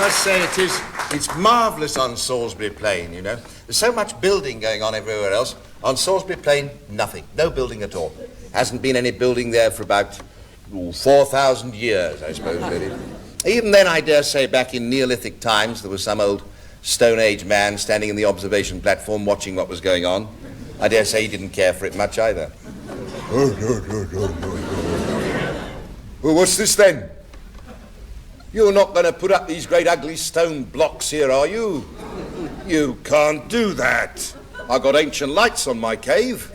must say it's marvellous on Salisbury Plain, you know. There's so much building going on everywhere else. On Salisbury Plain, nothing. No building at all. Hasn't been any building there for about 4,000 years, I suppose, really. Even then, I dare say, back in Neolithic times, there was some old Stone Age man standing in the observation platform watching what was going on. I dare say he didn't care for it much either. Well, what's this then? You're not going to put up these great ugly stone blocks here, are you? You can't do that. I've got ancient lights on my cave.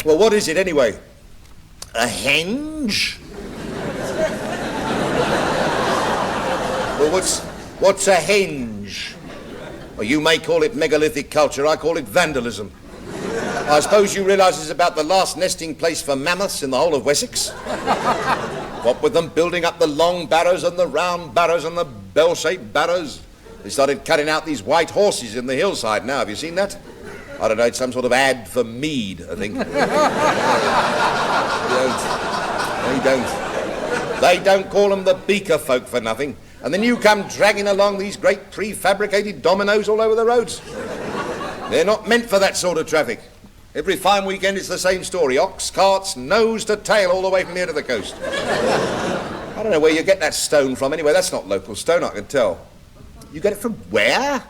Well, what is it anyway? A henge? Well, what's a henge? Well, you may call it megalithic culture, I call it vandalism. I suppose you realise it's about the last nesting place for mammoths in the whole of Wessex? What with them building up the long barrows and the round barrows and the bell-shaped barrows, they started cutting out these white horses in the hillside now. Have you seen that? I don't know, it's some sort of ad for mead, I think. They don't call them the beaker folk for nothing. And then you come dragging along these great prefabricated dominoes all over the roads. They're not meant for that sort of traffic. Every fine weekend it's the same story. Ox carts, nose to tail, all the way from here to the coast. I don't know where you get that stone from anyway. That's not local stone, I can tell. You get it from where?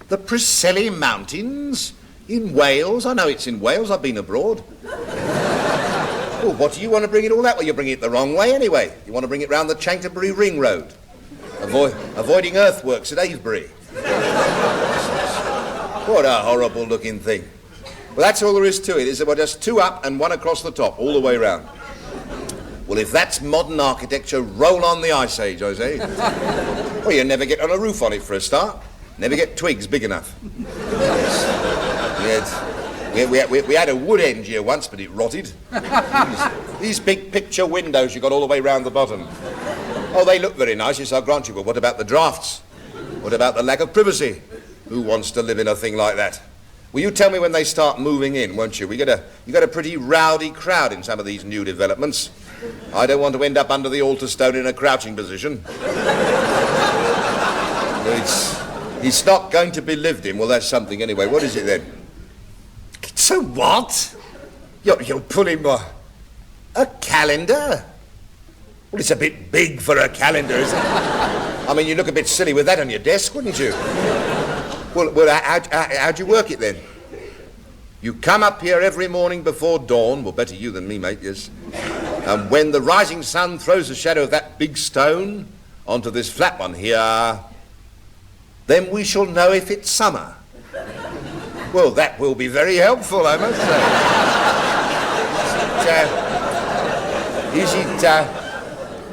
The Preseli Mountains? In Wales? I know it's in Wales. I've been abroad. Well, what do you want to bring it all that way? You're bringing it the wrong way anyway. You want to bring it round the Chanctonbury Ring Road. Avoiding earthworks at Avebury. What a horrible looking thing. Well, that's all there is to it, is there? Well, just two up and one across the top, all the way round. Well, if that's modern architecture, roll on the Ice Age, I say. Well, you never get on a roof on it for a start. Never get twigs big enough. We had a wood end here once, but it rotted. These big picture windows you got all the way round the bottom. Oh, they look very nice, yes, I'll grant you, but what about the drafts? What about the lack of privacy? Who wants to live in a thing like that? Will you tell me when they start moving in, won't you? You got a pretty rowdy crowd in some of these new developments. I don't want to end up under the altar stone in a crouching position. It's not going to be lived in. Well, that's something anyway. What is it then? It's a what? You're pulling a calendar? Well, it's a bit big for a calendar, isn't it? I mean, you look a bit silly with that on your desk, wouldn't you? Well, how'd you work it then? You come up here every morning before dawn, well, better you than me, mate, yes. And when the rising sun throws the shadow of that big stone onto this flat one here, then we shall know if it's summer. Well, that will be very helpful, I must say.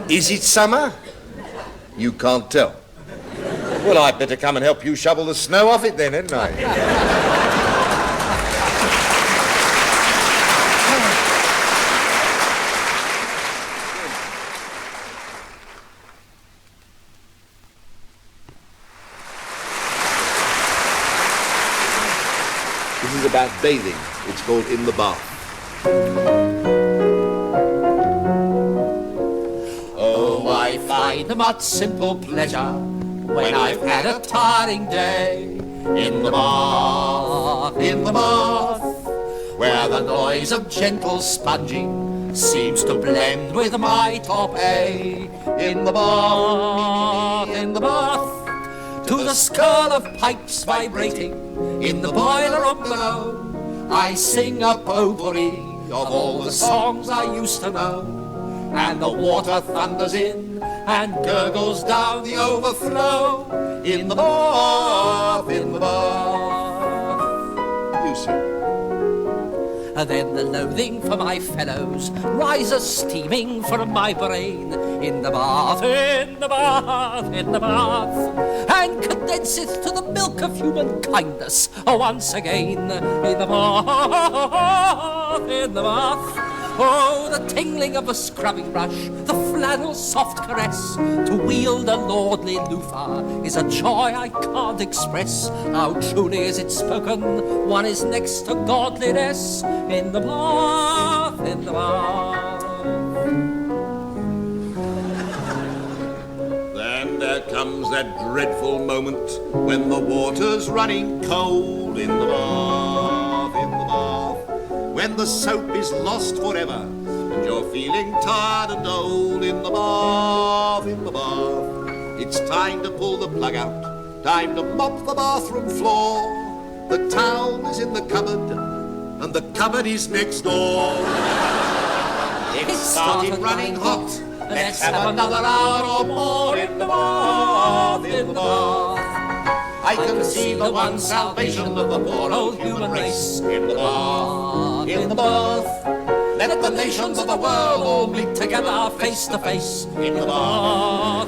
Is it summer? You can't tell. Well, I'd better come and help you shovel the snow off it then, hadn't I? This is about bathing. It's called In the Bath. Oh, I find much simple pleasure when I've had a tiring day. In the bath, where the noise of gentle sponging seems to blend with my top A. In the bath, to the skull of pipes vibrating in the boiler room below, I sing a potpourri of all the songs I used to know. And the water thunders in and gurgles down the overflow. In the bath, You see. And then the loathing for my fellows rises steaming from my brain. In the bath, and condenseth to the milk of human kindness once again. In the bath. Oh, the tingling of a scrubbing brush, the flannel's soft caress. To wield a lordly loofah is a joy I can't express. How truly is it spoken, one is next to godliness. In the bath, Then there comes comes that dreadful moment when the water's running cold in the bath, when the soap is lost forever and you're feeling tired and old in the bath, It's time to pull the plug out, time to mop the bathroom floor. The towel is in the cupboard and the cupboard is next door. It started running hot. Let's have another hour or more in the bath, I can see the one salvation of the poor old human race in the bath, Let the nations of the world all meet together face to face in the bath,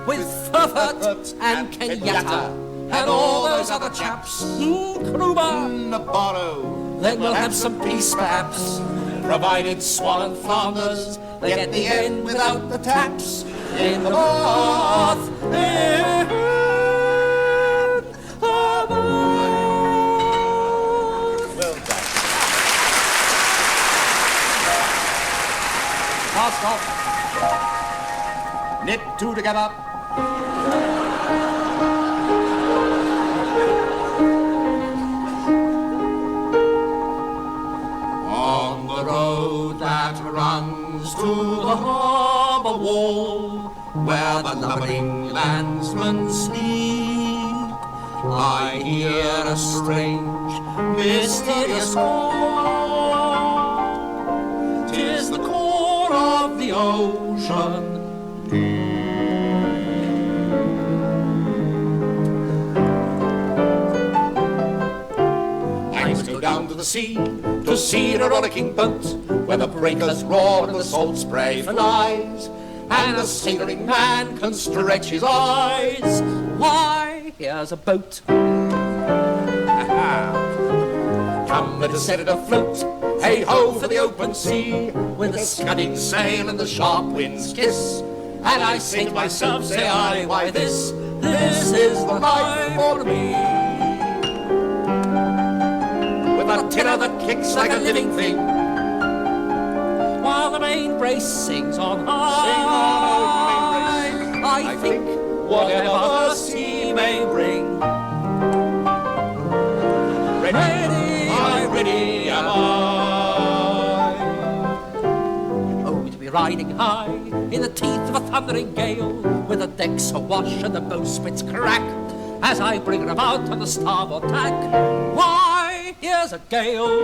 with Furfurt and Kenyatta and all those other chaps, Kruber, Nabarro. Then we'll have some peace perhaps, provided Swann and Flanders they get the end without the taps in the bath, Well done. Last off. Knit two together. On the road that runs to the harbour wall, where the loving landsmen sleep, I hear a strange, mysterious call. 'Tis the call of the ocean. I must go down to the sea to see the rollicking boat, where the breakers roar and the salt spray flies, and a sailoring man can stretch his eyes. Why, here's a boat. Come, let us set it afloat. Hey-ho for the open sea, with a scudding sail and the sharp wind's kiss. And I say to myself, say I, why this is the life for me. With a tiller that kicks like a living thing, while the main brace sings on high. I think whatever the sea may bring, ready am I. Oh, to be riding high in the teeth of a thundering gale, with the decks awash and the bowsprits crack, as I bring her about on the starboard tack. Why, here's a gale.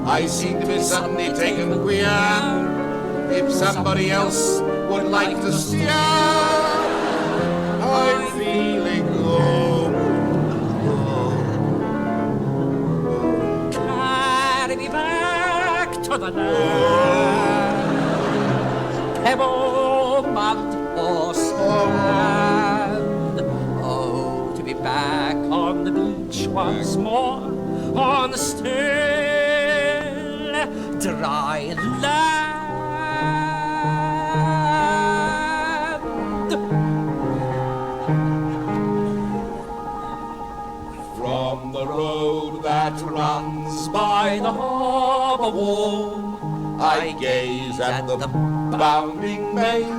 I seem to be suddenly taken queer. If somebody else would like to steer, I'm feeling low. Carry me back to the land, pebble, mud, or sand. Oh, to be back on the beach once more, on the still dry land. From the road that runs by the harbour wall, I gaze at the bounding main,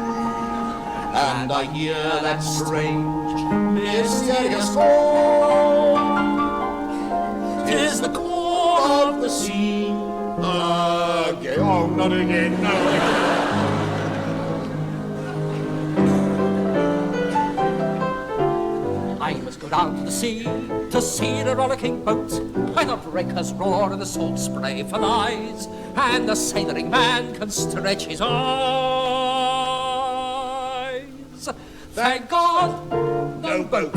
and I hear that strange, mysterious call. 'Tis the call of the sea. Again. Oh, not again, no. I must go down to the sea to see the rollicking boat, where the breakers roar and the salt spray flies, and the sailoring man can stretch his eyes. Thank God, no boat.